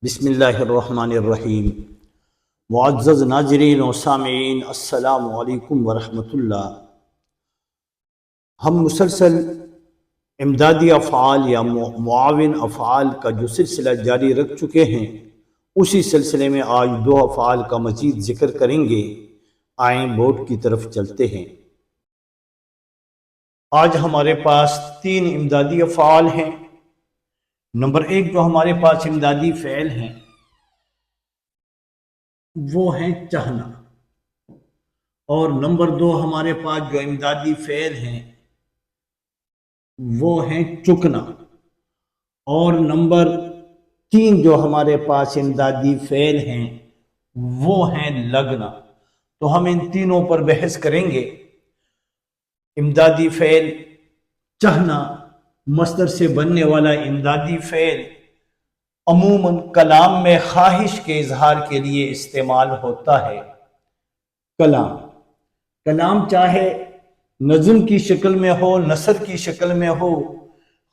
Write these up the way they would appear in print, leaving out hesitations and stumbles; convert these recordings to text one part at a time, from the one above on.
بسم اللہ الرحمن الرحیم۔ معزز ناظرین و سامعین، السلام علیکم ورحمۃ اللہ۔ ہم مسلسل امدادی افعال یا معاون افعال کا جو سلسلہ جاری رکھ چکے ہیں، اسی سلسلے میں آج دو افعال کا مزید ذکر کریں گے۔ آئیں بورڈ کی طرف چلتے ہیں۔ آج ہمارے پاس تین امدادی افعال ہیں۔ نمبر ایک جو ہمارے پاس امدادی فعل ہیں وہ ہیں چاہنا، اور نمبر دو ہمارے پاس جو امدادی فعل ہیں وہ ہیں چکنا، اور نمبر تین جو ہمارے پاس امدادی فعل ہیں وہ ہیں لگنا۔ تو ہم ان تینوں پر بحث کریں گے۔ امدادی فعل چاہنا، مصدر سے بننے والا امدادی فعل عموماً کلام میں خواہش کے اظہار کے لیے استعمال ہوتا ہے۔ کلام چاہے نظم کی شکل میں ہو، نثر کی شکل میں ہو،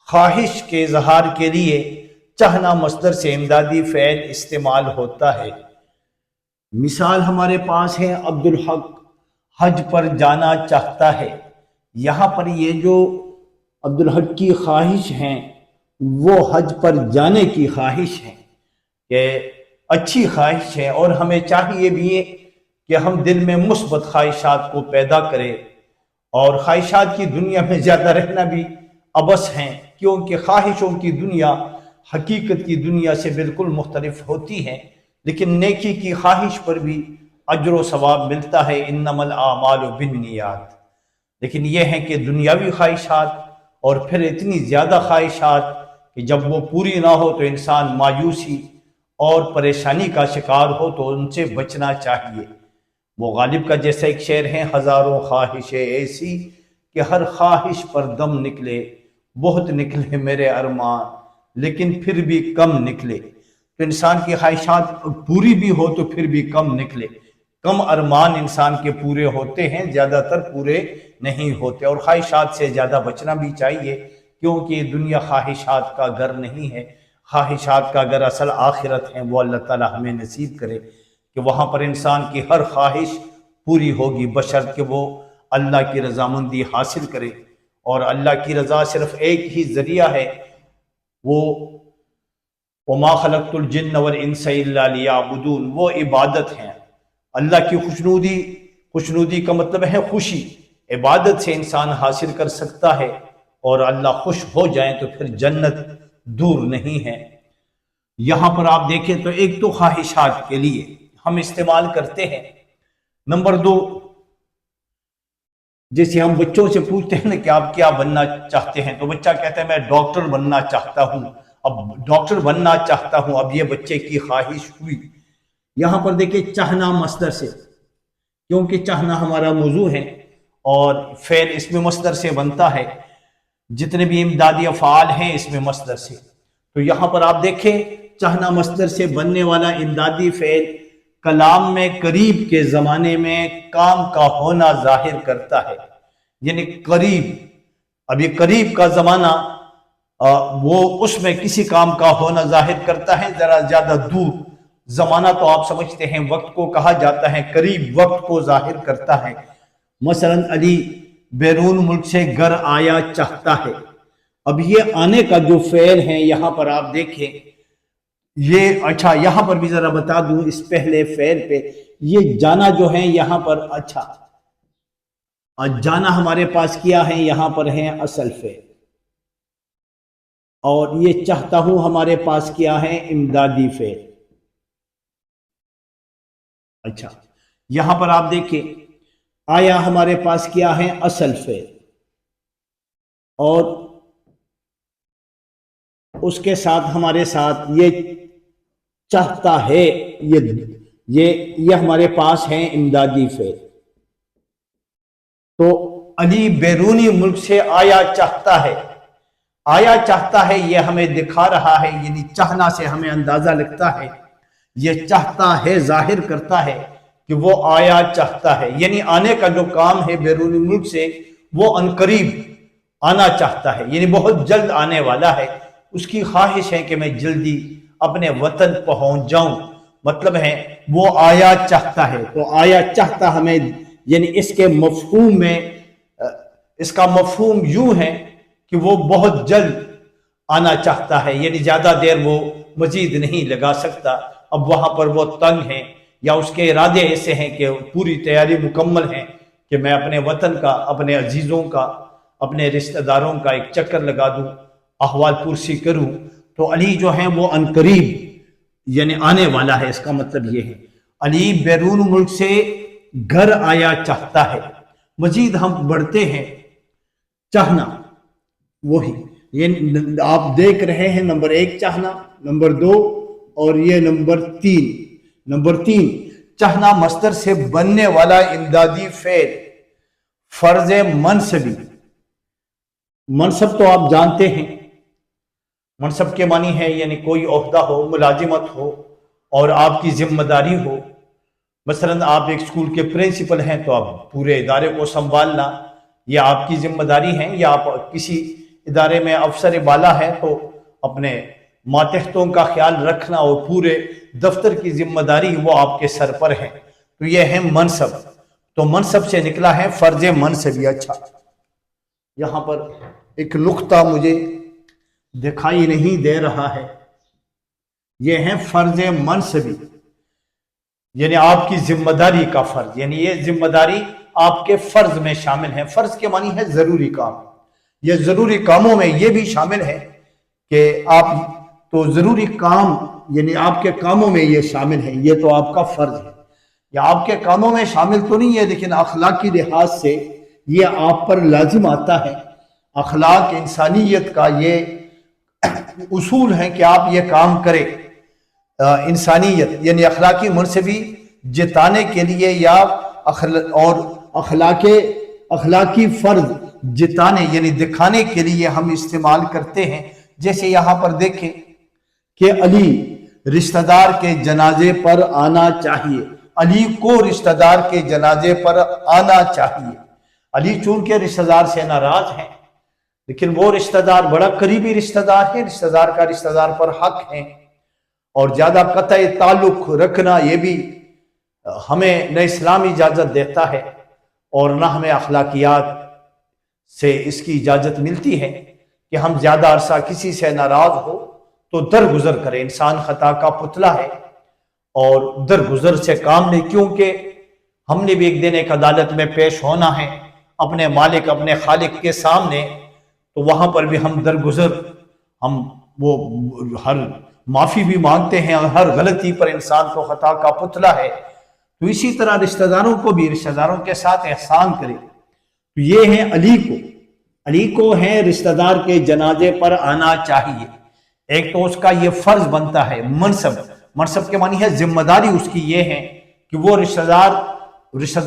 خواہش کے اظہار کے لیے چاہنا مصدر سے امدادی فعل استعمال ہوتا ہے۔ مثال ہمارے پاس ہے، عبدالحق حج پر جانا چاہتا ہے۔ یہاں پر یہ جو عبدالحق کی خواہش ہیں وہ حج پر جانے کی خواہش ہے، کہ اچھی خواہش ہے، اور ہمیں چاہیے بھی کہ ہم دل میں مثبت خواہشات کو پیدا کریں، اور خواہشات کی دنیا میں زیادہ رہنا بھی عبث ہیں، کیونکہ خواہشوں کی دنیا حقیقت کی دنیا سے بالکل مختلف ہوتی ہے۔ لیکن نیکی کی خواہش پر بھی اجر و ثواب ملتا ہے، انما الاعمال بالنیات۔ لیکن یہ ہے کہ دنیاوی خواہشات اور پھر اتنی زیادہ خواہشات کہ جب وہ پوری نہ ہو تو انسان مایوسی اور پریشانی کا شکار ہو، تو ان سے بچنا چاہیے۔ وہ غالب کا جیسا ایک شعر ہے، ہزاروں خواہشیں ایسی کہ ہر خواہش پر دم نکلے، بہت نکلے میرے ارمان لیکن پھر بھی کم نکلے۔ تو انسان کی خواہشات پوری بھی ہو تو پھر بھی کم نکلے۔ کم ارمان انسان کے پورے ہوتے ہیں، زیادہ تر پورے نہیں ہوتے، اور خواہشات سے زیادہ بچنا بھی چاہیے، کیونکہ یہ دنیا خواہشات کا گھر نہیں ہے۔ خواہشات کا گھر اصل آخرت ہے۔ وہ اللہ تعالی ہمیں نصیب کرے کہ وہاں پر انسان کی ہر خواہش پوری ہوگی، بشرط کہ وہ اللہ کی رضامندی حاصل کرے۔ اور اللہ کی رضا صرف ایک ہی ذریعہ ہے، وہ وَمَا خَلَقْتُ الْجِنَّ وَالْإِنسَ إِلَّا لِيَعْبُدُونَ، وہ عبادت ہیں۔ اللہ کی خوشنودی کا مطلب ہے خوشی۔ عبادت سے انسان حاصل کر سکتا ہے، اور اللہ خوش ہو جائیں تو پھر جنت دور نہیں ہے۔ یہاں پر آپ دیکھیں تو ایک تو خواہشات کے لیے ہم استعمال کرتے ہیں۔ نمبر دو، جیسے ہم بچوں سے پوچھتے ہیں کہ آپ کیا بننا چاہتے ہیں، تو بچہ کہتا ہے میں ڈاکٹر بننا چاہتا ہوں۔ اب ڈاکٹر بننا چاہتا ہوں، اب یہ بچے کی خواہش ہوئی۔ یہاں پر دیکھیں چاہنا مصدر سے، کیونکہ چاہنا ہمارا موضوع ہے اور فعل اس میں مصدر سے بنتا ہے۔ جتنے بھی امدادی افعال ہیں اس میں مصدر سے، تو یہاں پر آپ دیکھیں چاہنا مصدر سے بننے والا امدادی فعل کلام میں قریب کے زمانے میں کام کا ہونا ظاہر کرتا ہے۔ یعنی قریب، اب یہ قریب کا زمانہ وہ اس میں کسی کام کا ہونا ظاہر کرتا ہے۔ ذرا زیادہ دور زمانہ تو آپ سمجھتے ہیں وقت کو کہا جاتا ہے، قریب وقت کو ظاہر کرتا ہے۔ مثلا علی بیرون ملک سے گھر آیا چاہتا ہے۔ اب یہ آنے کا جو فعل ہے یہاں پر آپ دیکھیں، یہ اچھا یہاں پر بھی ذرا بتا دوں اس پہلے فعل پہ، یہ جانا جو ہے یہاں پر، اچھا جانا ہمارے پاس کیا ہے، یہاں پر ہے اصل فعل، اور یہ چاہتا ہوں ہمارے پاس کیا ہے، امدادی فعل۔ اچھا یہاں پر آپ دیکھیں آیا ہمارے پاس کیا ہے، اصل فعل، اور اس کے ساتھ ہمارے ساتھ یہ چاہتا ہے، یہ ہمارے پاس ہے امدادی فعل۔ تو علی بیرونی ملک سے آیا چاہتا ہے۔ آیا چاہتا ہے یہ ہمیں دکھا رہا ہے، یعنی چاہنا سے ہمیں اندازہ لگتا ہے، یہ چاہتا ہے ظاہر کرتا ہے کہ وہ آیا چاہتا ہے، یعنی آنے کا جو کام ہے بیرونی ملک سے وہ عنقریب آنا چاہتا ہے، یعنی بہت جلد آنے والا ہے۔ اس کی خواہش ہے کہ میں جلدی اپنے وطن پہنچ جاؤں، مطلب ہے وہ آیا چاہتا ہے۔ تو آیا چاہتا ہمیں یعنی اس کے مفہوم میں اس کا مفہوم یوں ہے کہ وہ بہت جلد آنا چاہتا ہے، یعنی زیادہ دیر وہ مزید نہیں لگا سکتا، اب وہاں پر وہ تنگ ہیں یا اس کے ارادے ایسے ہیں کہ پوری تیاری مکمل ہے کہ میں اپنے وطن کا، اپنے عزیزوں کا، اپنے رشتہ داروں کا ایک چکر لگا دوں، احوال پرسی کروں۔ تو علی جو ہیں وہ عنقریب یعنی آنے والا ہے، اس کا مطلب یہ ہے علی بیرون ملک سے گھر آیا چاہتا ہے۔ مزید ہم بڑھتے ہیں، چاہنا وہی یہ آپ دیکھ رہے ہیں، نمبر 1 چاہنا، نمبر 2 اور یہ نمبر 3۔ نمبر 3 چاہنا مصدر سے بننے والا امدادی فعل، فرض منصبی۔ منصب تو آپ جانتے ہیں، منصب کے معنی ہے یعنی کوئی عہدہ ہو، ملازمت ہو اور آپ کی ذمہ داری ہو۔ مثلا آپ ایک اسکول کے پرنسپل ہیں تو آپ پورے ادارے کو سنبھالنا یہ آپ کی ذمہ داری ہے، یا آپ کسی ادارے میں افسر بالا ہے تو اپنے ماتحتوں کا خیال رکھنا اور پورے دفتر کی ذمہ داری وہ آپ کے سر پر ہے۔ تو یہ ہے منصب، تو منصب سے نکلا ہے فرض منصبی۔ اچھا، یہاں پر ایک نقطہ مجھے دکھائی نہیں دے رہا ہے، یہ ہے فرض منصبی یعنی آپ کی ذمہ داری کا فرض، یعنی یہ ذمہ داری آپ کے فرض میں شامل ہے۔ فرض کے معنی ہے ضروری کام، یہ ضروری کاموں میں یہ بھی شامل ہے کہ آپ تو ضروری کام یعنی آپ کے کاموں میں یہ شامل ہے، یہ تو آپ کا فرض ہے، یا آپ کے کاموں میں شامل تو نہیں ہے لیکن اخلاقی لحاظ سے یہ آپ پر لازم آتا ہے۔ اخلاق انسانیت کا یہ اصول ہے کہ آپ یہ کام کریں، انسانیت یعنی اخلاقی منصبی جتانے کے لیے یا اور اخلاقی فرض جتانے یعنی دکھانے کے لیے ہم استعمال کرتے ہیں۔ جیسے یہاں پر دیکھیں کہ علی رشتہ دار کے جنازے پر آنا چاہیے، علی کو رشتہ دار کے جنازے پر آنا چاہیے۔ علی چونکہ رشتہ دار سے ناراض ہیں لیکن وہ رشتہ دار بڑا قریبی رشتہ دار ہے، رشتہ دار کا رشتہ دار پر حق ہے، اور زیادہ قطع تعلق رکھنا یہ بھی ہمیں نہ اسلام اجازت دیتا ہے اور نہ ہمیں اخلاقیات سے اس کی اجازت ملتی ہے کہ ہم زیادہ عرصہ کسی سے ناراض ہو تو درگزر کریں۔ انسان خطا کا پتلا ہے اور درگزر سے کام نہیں، کیونکہ ہم نے بھی ایک دن ایک عدالت میں پیش ہونا ہے اپنے مالک اپنے خالق کے سامنے، تو وہاں پر بھی ہم درگزر ہم وہ ہر معافی بھی مانگتے ہیں، اور ہر غلطی پر انسان تو خطا کا پتلا ہے۔ تو اسی طرح رشتہ داروں کو بھی رشتہ داروں کے ساتھ احسان کرے۔ تو یہ ہے علی کو ہے رشتہ دار کے جنازے پر آنا چاہیے۔ ایک تو اس کا یہ فرض بنتا ہے منصب کے معنی ہے ذمہ داری اس کی یہ ہے کہ وہ رشتہ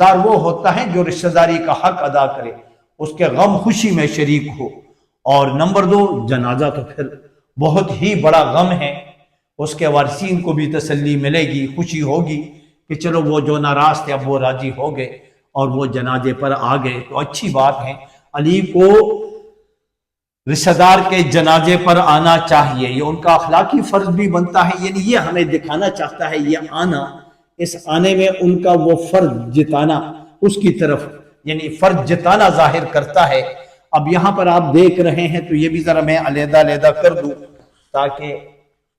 دار وہ ہوتا ہے جو رشتہ داری کا حق ادا کرے، اس کے غم خوشی میں شریک ہو۔ اور نمبر 2 جنازہ تو پھر بہت ہی بڑا غم ہے، اس کے وارثین کو بھی تسلی ملے گی، خوشی ہوگی کہ چلو وہ جو ناراض تھے اب وہ راضی ہو گئے اور وہ جنازے پر آ گئے، تو اچھی بات ہے۔ علی کو رشتہ دار کے جنازے پر آنا چاہیے، یہ ان کا اخلاقی فرض بھی بنتا ہے، یعنی یہ ہمیں دکھانا چاہتا ہے یہ آنا، اس آنے میں ان کا وہ فرض جتانا اس کی طرف یعنی فرض جتانا ظاہر کرتا ہے۔ اب یہاں پر آپ دیکھ رہے ہیں تو یہ بھی ذرا میں علیحدہ کر دوں تاکہ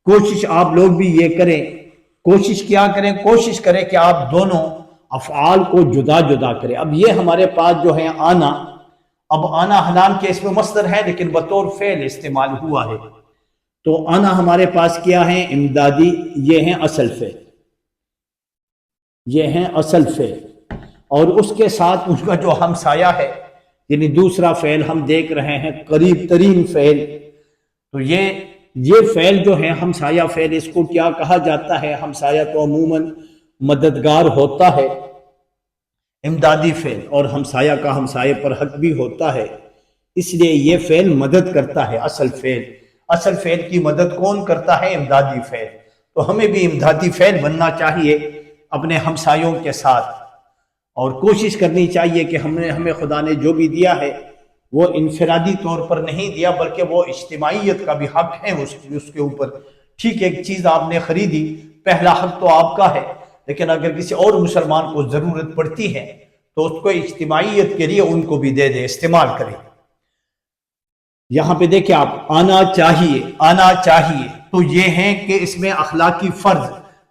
کوشش آپ لوگ بھی یہ کریں، کوشش کریں کہ آپ دونوں افعال کو جدا کریں۔ اب یہ ہمارے پاس جو ہے آنا، اب آنا حالانکہ اس میں مصدر ہے لیکن بطور فعل استعمال ہوا ہے، تو آنا ہمارے پاس کیا ہے؟ امدادی، یہ ہیں اصل فعل، اور اس کے ساتھ اس کا جو ہمسایہ ہے یعنی دوسرا فعل ہم دیکھ رہے ہیں قریب ترین فعل، تو یہ فعل جو ہے ہمسایہ فعل، اس کو کیا کہا جاتا ہے؟ ہمسایہ تو عموماً مددگار ہوتا ہے، امدادی فعل، اور ہمسایہ کا ہمسایہ پر حق بھی ہوتا ہے، اس لیے یہ فعل مدد کرتا ہے۔ اصل فعل کی مدد کون کرتا ہے؟ امدادی فعل۔ تو ہمیں بھی امدادی فعل بننا چاہیے اپنے ہمسایوں کے ساتھ، اور کوشش کرنی چاہیے کہ ہمیں خدا نے جو بھی دیا ہے وہ انفرادی طور پر نہیں دیا بلکہ وہ اجتماعیت کا بھی حق ہے اس کے اوپر، ٹھیک ہے، ایک چیز آپ نے خریدی، پہلا حق تو آپ کا ہے، لیکن اگر کسی اور مسلمان کو ضرورت پڑتی ہے تو اس کو اجتماعیت کے لیے ان کو بھی دے دے، استعمال کرے۔ یہاں پہ دیکھیں آپ، آنا چاہیے، آنا چاہیے، تو یہ ہے کہ اس میں اخلاقی فرض،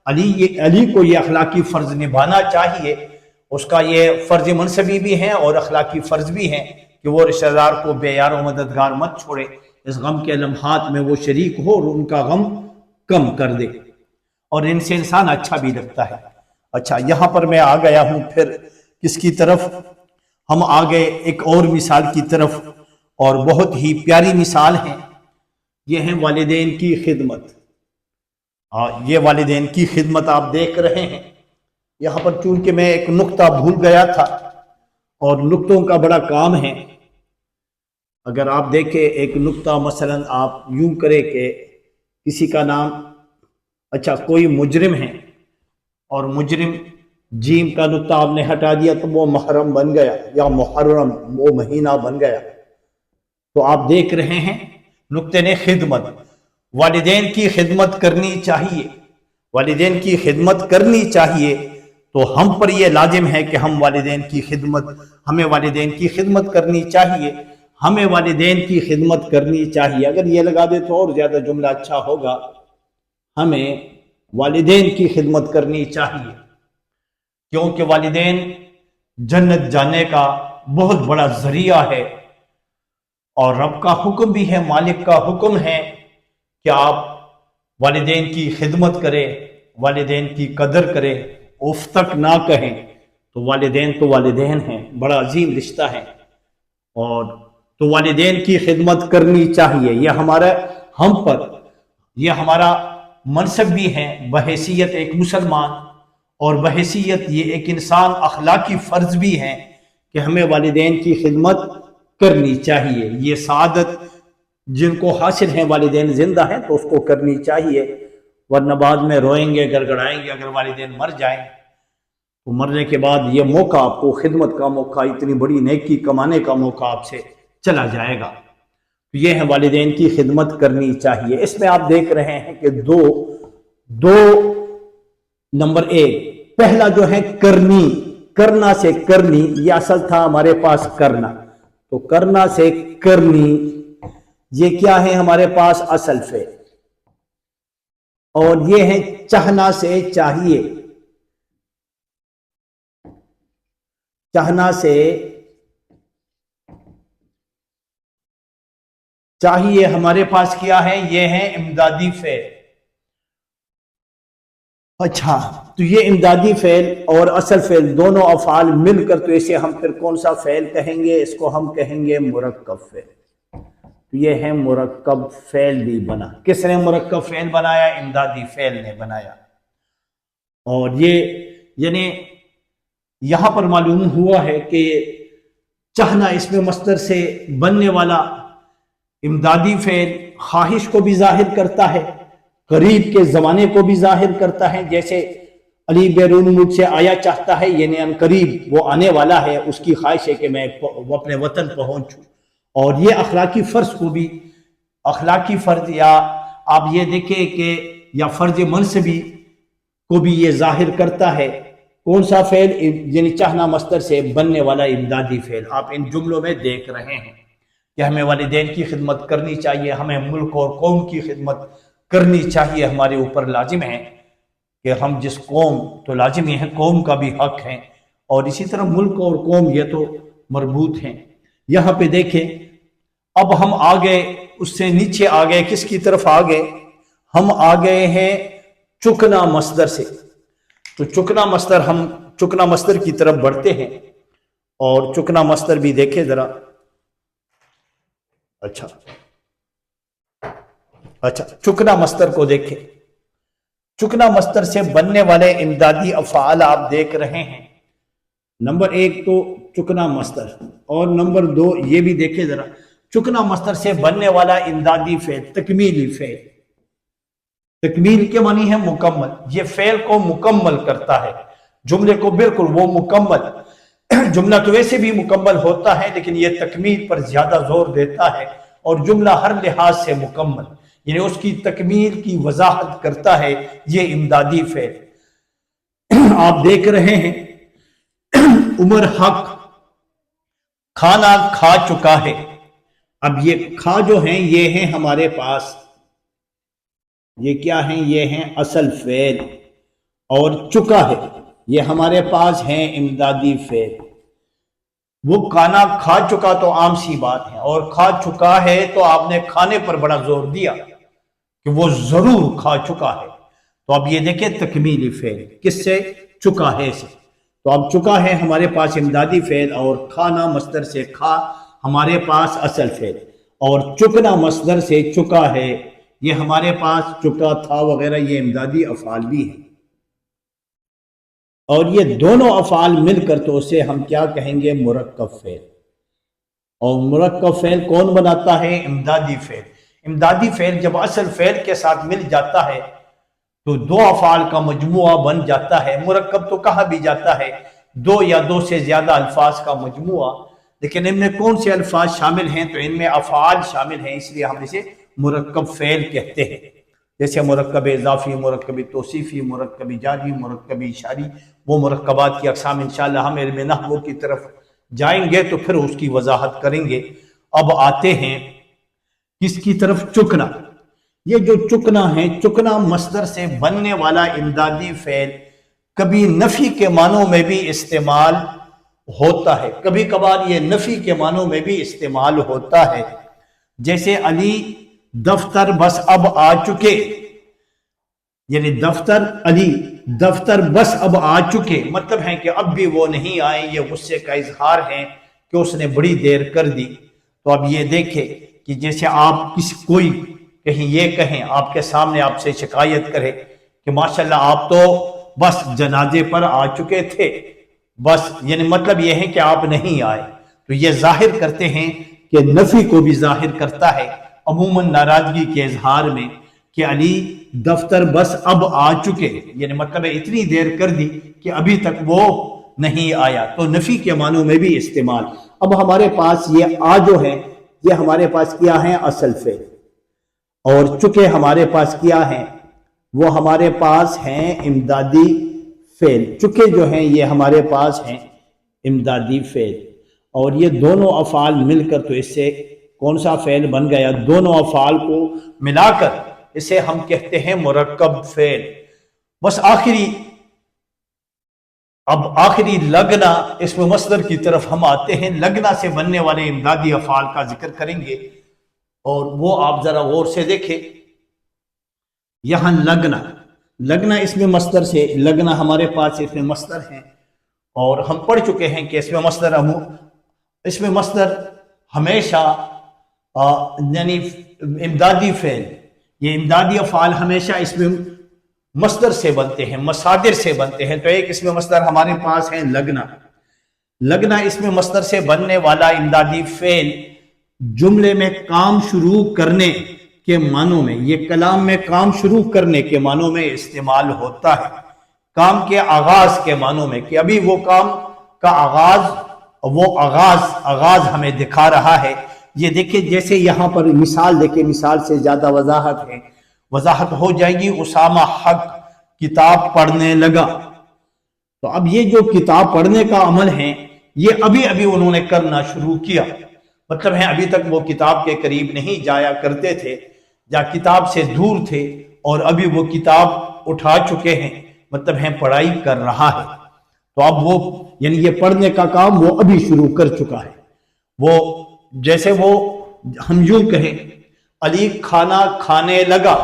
علی کو یہ اخلاقی فرض نبھانا چاہیے، اس کا یہ فرض منصبی بھی ہے اور اخلاقی فرض بھی ہے کہ وہ رشتہ دار کو بے یار و مددگار مت چھوڑے، اس غم کے لمحات میں وہ شریک ہو اور ان کا غم کم کر دے، اور ان سے انسان اچھا بھی لگتا ہے۔ اچھا، یہاں پر میں آ گیا ہوں پھر کس کی طرف، ہم آ گئے ایک اور مثال کی طرف، اور بہت ہی پیاری مثال ہے، یہ ہے والدین کی خدمت۔ یہ والدین کی خدمت آپ دیکھ رہے ہیں، یہاں پر چونکہ میں ایک نقطہ بھول گیا تھا اور نقطوں کا بڑا کام ہے۔ اگر آپ دیکھیں ایک نقطہ، مثلا آپ یوں کریں کہ کسی کا نام، اچھا کوئی مجرم ہے اور مجرم، جیم کا نقطہ آپ نے ہٹا دیا تو وہ محرم بن گیا، یا محرم وہ مہینہ بن گیا۔ تو آپ دیکھ رہے ہیں نقطے نے خدمت، والدین کی خدمت کرنی چاہیے، والدین کی خدمت کرنی چاہیے، تو ہم پر یہ لازم ہے کہ ہم والدین کی خدمت، ہمیں والدین کی خدمت کرنی چاہیے، ہمیں والدین کی خدمت کرنی چاہیے۔ اگر یہ لگا دے تو اور زیادہ جملہ اچھا ہوگا، ہمیں والدین کی خدمت کرنی چاہیے، کیونکہ والدین جنت جانے کا بہت بڑا ذریعہ ہے، اور رب کا حکم بھی ہے، مالک کا حکم ہے کہ آپ والدین کی خدمت کریں، والدین کی قدر کریں، اف تک نہ کہیں، تو والدین ہیں، بڑا عظیم رشتہ ہے، اور تو والدین کی خدمت کرنی چاہیے۔ یہ ہمارا منصب بھی ہے بحیثیت ایک مسلمان، اور بحیثیت یہ ایک انسان اخلاقی فرض بھی ہے کہ ہمیں والدین کی خدمت کرنی چاہیے۔ یہ سعادت جن کو حاصل ہیں، والدین زندہ ہیں تو اس کو کرنی چاہیے، ورنہ بعد میں روئیں گے، گڑگڑائیں گے اگر والدین مر جائیں، تو مرنے کے بعد یہ موقع آپ کو، خدمت کا موقع، اتنی بڑی نیکی کمانے کا موقع آپ سے چلا جائے گا۔ یہ ہے والدین کی خدمت کرنی چاہیے۔ اس میں آپ دیکھ رہے ہیں کہ دو نمبر ایک، پہلا جو ہے کرنی، کرنا سے کرنی، یہ اصل تھا ہمارے پاس کرنا، تو کرنا سے کرنی، یہ کیا ہے ہمارے پاس اصل فعل، اور یہ ہے چاہنا سے چاہیے، چاہنا سے چاہیے ہمارے پاس کیا ہے، یہ ہے امدادی فعل۔ اچھا، تو یہ امدادی فعل اور اصل فعل دونوں افعال مل کر، تو اسے ہم پھر کون سا فعل کہیں گے؟ اس کو ہم کہیں گے مرکب فعل۔ تو یہ ہے مرکب فعل بھی بنا۔ کس نے مرکب فعل بنایا؟ امدادی فعل نے بنایا۔ اور یہ یعنی یہاں پر معلوم ہوا ہے کہ چاہنا اس میں مصدر سے بننے والا امدادی فعل خواہش کو بھی ظاہر کرتا ہے، قریب کے زمانے کو بھی ظاہر کرتا ہے، جیسے علی بیرون ملک سے آیا چاہتا ہے، یعنی ان قریب وہ آنے والا ہے، اس کی خواہش ہے کہ میں اپنے وطن پہنچوں۔ اور یہ اخلاقی فرض کو بھی، اخلاقی فرض، یا آپ یہ دیکھیں کہ یا فرض منصبی کو بھی یہ ظاہر کرتا ہے۔ کون سا فعل؟ یعنی چاہنا مصدر سے بننے والا امدادی فعل۔ آپ ان جملوں میں دیکھ رہے ہیں کہ ہمیں والدین کی خدمت کرنی چاہیے، ہمیں ملک اور قوم کی خدمت کرنی چاہیے، ہمارے اوپر لازم ہے کہ ہم جس قوم، تو لازم یہ ہے قوم کا بھی حق ہے، اور اسی طرح ملک اور قوم یہ تو مربوط ہیں۔ یہاں پہ دیکھیں، اب ہم آگئے، اس سے نیچے آگئے، کس کی طرف آگئے؟ ہم آگئے ہیں چکنا مصدر سے۔ تو چکنا مصدر، ہم چکنا مصدر کی طرف بڑھتے ہیں، اور چکنا مصدر بھی دیکھیں ذرا۔ اچھا، چکنا مصدر کو دیکھیں۔ چکنا مصدر سے بننے والے امدادی افعال آپ دیکھ رہے ہیں۔ نمبر ایک تو چکنا مصدر، اور نمبر دو یہ بھی دیکھیں ذرا، چکنا مصدر سے بننے والا امدادی فعل، تکمیلی فعل۔ تکمیل کے معنی ہے مکمل، یہ فعل کو مکمل کرتا ہے، جملے کو بالکل وہ مکمل، جملہ تو ویسے بھی مکمل ہوتا ہے لیکن یہ تکمیل پر زیادہ زور دیتا ہے، اور جملہ ہر لحاظ سے مکمل، یعنی اس کی تکمیل کی وضاحت کرتا ہے یہ امدادی فعل۔ آپ دیکھ رہے ہیں عمر حق کھانا کھا چکا ہے۔ اب یہ کھا جو ہیں یہ ہیں ہمارے پاس، یہ کیا ہیں؟ یہ ہیں اصل فعل، اور چکا ہے یہ ہمارے پاس ہیں امدادی فعل۔ وہ کھانا کھا چکا تو عام سی بات ہے، اور کھا چکا ہے تو آپ نے کھانے پر بڑا زور دیا کہ وہ ضرور کھا چکا ہے۔ تو اب یہ دیکھیں تکمیلی فعل کس سے؟ چکا ہے سے۔ تو اب چکا ہے ہمارے پاس امدادی فعل، اور کھانا مصدر سے کھا ہمارے پاس اصل فعل، اور چکنا مصدر سے چکا ہے یہ ہمارے پاس چکا تھا وغیرہ، یہ امدادی افعال بھی ہیں۔ اور یہ دونوں افعال مل کر تو اسے ہم کیا کہیں گے؟ مرکب فعل۔ اور مرکب فعل کون بناتا ہے؟ امدادی فعل۔ امدادی فعل جب اصل فعل کے ساتھ مل جاتا ہے تو دو افعال کا مجموعہ بن جاتا ہے۔ مرکب تو کہا بھی جاتا ہے دو یا دو سے زیادہ الفاظ کا مجموعہ، لیکن ان میں کون سے الفاظ شامل ہیں؟ تو ان میں افعال شامل ہیں، اس لیے ہم اسے مرکب فعل کہتے ہیں۔ جیسے مرکب اضافی، مرکب توصیفی، مرکب جاری، مرکب اشاری، وہ مرکبات کی اقسام انشاءاللہ ہم علم نحو کی طرف جائیں گے تو پھر اس کی وضاحت کریں گے۔ اب آتے ہیں کس کی طرف؟ چکنا۔ یہ جو چکنا ہے، چکنا مصدر سے بننے والا امدادی فعل کبھی نفی کے معنوں میں بھی استعمال ہوتا ہے، کبھی کبھار یہ نفی کے معنوں میں بھی استعمال ہوتا ہے۔ جیسے علی دفتر بس اب آ چکے، یعنی دفتر علی دفتر بس اب آ چکے، مطلب ہے کہ اب بھی وہ نہیں آئے، یہ غصے کا اظہار ہے کہ اس نے بڑی دیر کر دی۔ تو اب یہ دیکھیں کہ جیسے آپ کوئی کہیں یہ کہیں، آپ کے سامنے آپ سے شکایت کرے کہ ماشاءاللہ آپ تو بس جنازے پر آ چکے تھے، بس یعنی مطلب یہ ہے کہ آپ نہیں آئے، تو یہ ظاہر کرتے ہیں کہ نفی کو بھی ظاہر کرتا ہے عموماً ناراضگی کے اظہار میں کہ علی دفتر بس اب آ چکے، یعنی مطلب اتنی دیر کر دی کہ ابھی تک وہ نہیں آیا، تو نفی کے معنوں میں بھی استعمال۔ اب ہمارے پاس یہ آ جو ہے یہ ہمارے پاس کیا ہے؟ اصل فعل، اور چکے ہمارے پاس کیا ہیں؟ وہ ہمارے پاس ہیں امدادی فعل۔ چکے جو ہیں یہ ہمارے پاس ہیں امدادی فعل، اور یہ دونوں افعال مل کر تو اس سے کون سا فعل بن گیا؟ دونوں افعال کو ملا کر اسے ہم کہتے ہیں مرکب فعل۔ بس آخری لگنا اس میں مصدر کی طرف ہم آتے ہیں، لگنا سے بننے والے امدادی افعال کا ذکر کریں گے، اور وہ آپ ذرا غور سے دیکھیں۔ یہاں لگنا اس میں مصدر سے، لگنا ہمارے پاس اس میں مصدر ہیں، اور ہم پڑھ چکے ہیں کہ اس میں مصدر ہمیشہ یعنی امدادی فعل، یہ امدادی افعال ہمیشہ اس میں مصدر سے بنتے ہیں، مصادر سے بنتے ہیں۔ تو ایک اس میں مصدر ہمارے پاس ہے لگنا اس میں مصدر سے بننے والا امدادی فعل جملے میں کام شروع کرنے کے معنوں میں، یہ کلام میں کام شروع کرنے کے معنوں میں استعمال ہوتا ہے، کام کے آغاز کے معنوں میں، کہ ابھی وہ کام کا آغاز ہمیں دکھا رہا ہے۔ یہ دیکھیں جیسے یہاں پر مثال دیکھیں، مثال سے زیادہ وضاحت ہو جائے گی۔ اسامہ حق کتاب پڑھنے لگا، تو اب یہ جو کتاب پڑھنے کا عمل ہے یہ ابھی انہوں نے کرنا شروع کیا، مطلب ہے ابھی تک وہ کتاب کے قریب نہیں جایا کرتے تھے یا کتاب سے دور تھے، اور ابھی وہ کتاب اٹھا چکے ہیں، مطلب ہے پڑھائی کر رہا ہے۔ تو اب وہ یعنی یہ پڑھنے کا کام وہ ابھی شروع کر چکا ہے۔ وہ جیسے وہ ہم یوں کہیں علی کھانا کھانے لگا،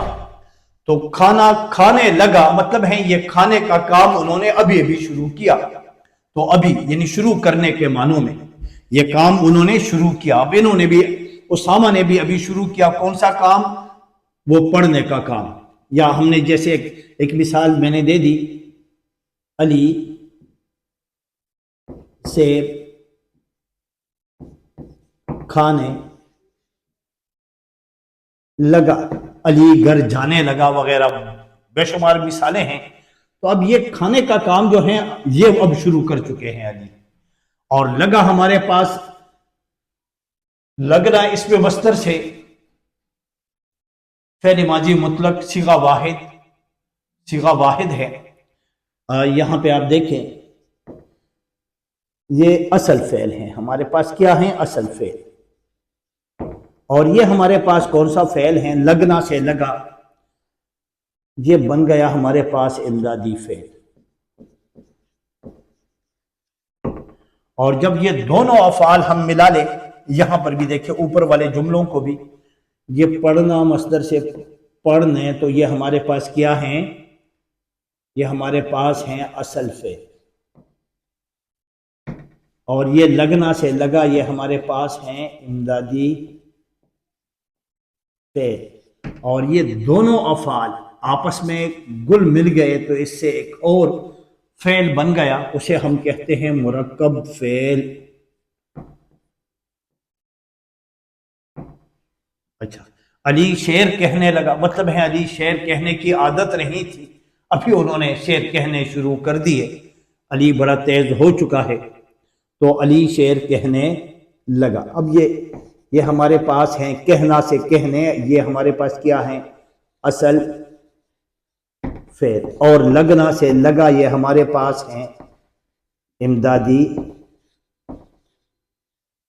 تو کھانا کھانے لگا مطلب ہے یہ کھانے کا کام انہوں نے ابھی شروع کیا، تو ابھی یعنی شروع کرنے کے معنوں میں یہ کام انہوں نے شروع کیا۔ اب انہوں نے بھی، اسامہ نے بھی ابھی شروع کیا، کون سا کام؟ وہ پڑھنے کا کام۔ یا ہم نے جیسے ایک مثال میں نے دے دی، علی سیب کھانے لگا، علی گھر جانے لگا وغیرہ، بے شمار مثالیں ہیں۔ تو اب یہ کھانے کا کام جو ہے یہ اب شروع کر چکے ہیں علی، اور لگا ہمارے پاس لگنا اس میں مصدر سے فعل ماضی مطلق صیغہ واحد ہے۔ یہاں پہ آپ دیکھیں یہ اصل فعل ہیں، ہمارے پاس کیا ہیں؟ اصل فعل۔ اور یہ ہمارے پاس کون سا فعل ہے؟ لگنا سے لگا، یہ بن گیا ہمارے پاس امدادی فعل۔ اور جب یہ دونوں افعال ہم ملا لیں، یہاں پر بھی دیکھیں اوپر والے جملوں کو بھی، یہ پڑھنا مصدر سے پڑھنے، تو یہ ہمارے پاس کیا ہیں؟ یہ ہمارے پاس ہیں اصل فعل۔ اور یہ لگنا سے لگا، یہ ہمارے پاس ہیں امدادی فعل۔ اور یہ دونوں افعال آپس میں گل مل گئے تو اس سے ایک اور فعل بن گیا، اسے ہم کہتے ہیں مرکب فعل۔ اچھا، علی شعر کہنے لگا، مطلب ہے علی شعر کہنے کی عادت نہیں تھی، ابھی انہوں نے شعر کہنے شروع کر دیے، علی بڑا تیز ہو چکا ہے تو علی شعر کہنے لگا۔ اب یہ ہمارے پاس ہیں کہنا سے کہنے، یہ ہمارے پاس کیا ہیں؟ اصل فعل۔ اور لگنا سے لگا، یہ ہمارے پاس ہیں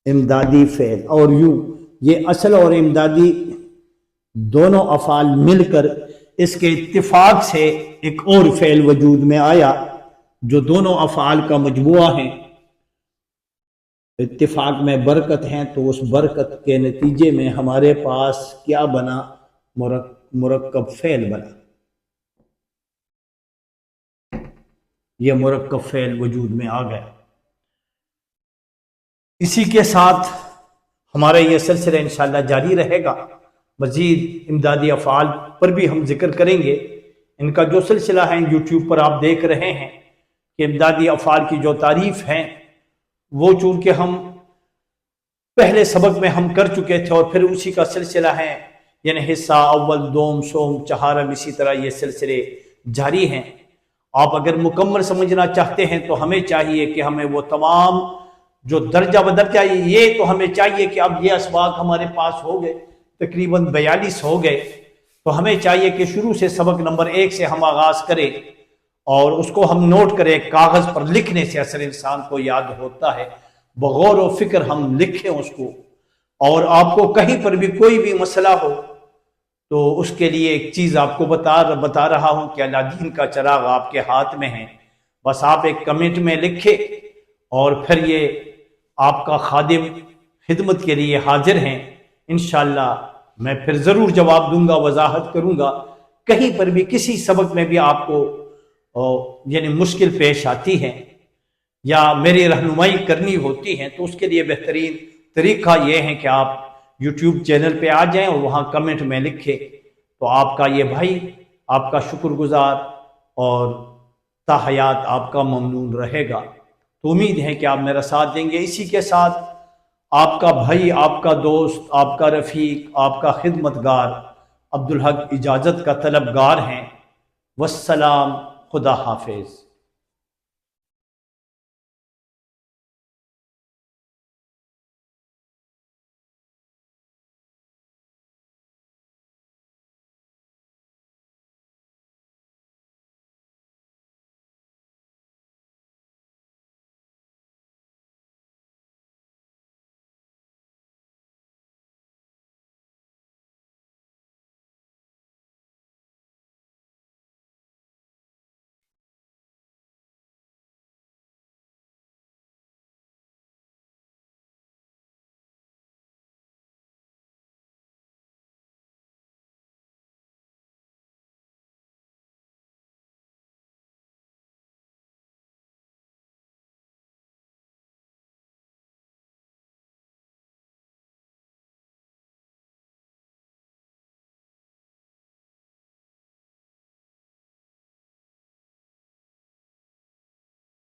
امدادی فعل۔ اور یوں یہ اصل اور امدادی دونوں افعال مل کر اس کے اتفاق سے ایک اور فعل وجود میں آیا، جو دونوں افعال کا مجموعہ ہے، اتفاق میں برکت ہیں، تو اس برکت کے نتیجے میں ہمارے پاس کیا بنا؟ مرکب فعل بنا۔ یہ مرکب فعل وجود میں آ گیا۔ اسی کے ساتھ ہمارا یہ سلسلہ انشاءاللہ جاری رہے گا، مزید امدادی افعال پر بھی ہم ذکر کریں گے۔ ان کا جو سلسلہ ہے یوٹیوب پر آپ دیکھ رہے ہیں کہ امدادی افعال کی جو تعریف ہیں، وہ چونکہ ہم پہلے سبق میں ہم کر چکے تھے اور پھر اسی کا سلسلہ ہے، یعنی حصہ اول، دوم، سوم، چہارم، اسی طرح یہ سلسلے جاری ہیں۔ آپ اگر مکمل سمجھنا چاہتے ہیں تو ہمیں چاہیے کہ ہمیں وہ تمام جو درجہ بدرجہ، یہ تو ہمیں چاہیے کہ اب یہ اسباق ہمارے پاس ہو گئے، تقریباً 42 ہو گئے، تو ہمیں چاہیے کہ شروع سے سبق نمبر 1 سے ہم آغاز کریں اور اس کو ہم نوٹ کریں۔ کاغذ پر لکھنے سے اثر انسان کو یاد ہوتا ہے، بغور و فکر ہم لکھیں اس کو۔ اور آپ کو کہیں پر بھی کوئی بھی مسئلہ ہو تو اس کے لیے ایک چیز آپ کو بتا رہا ہوں کہ اللہ دین کا چراغ آپ کے ہاتھ میں ہے، بس آپ ایک کمنٹ میں لکھیں اور پھر یہ آپ کا خادم خدمت کے لیے حاضر ہیں۔ انشاءاللہ میں پھر ضرور جواب دوں گا، وضاحت کروں گا۔ کہیں پر بھی کسی سبق میں بھی آپ کو یعنی مشکل پیش آتی ہے یا میری رہنمائی کرنی ہوتی ہے تو اس کے لیے بہترین طریقہ یہ ہے کہ آپ یوٹیوب چینل پہ آ جائیں اور وہاں کمنٹ میں لکھیں، تو آپ کا یہ بھائی آپ کا شکر گزار اور تا حیات آپ کا ممنون رہے گا۔ تو امید ہے کہ آپ میرا ساتھ دیں گے۔ اسی کے ساتھ آپ کا بھائی، آپ کا دوست، آپ کا رفیق، آپ کا خدمتگار عبدالحق اجازت کا طلبگار ہیں۔ والسلام، خدا حافظ۔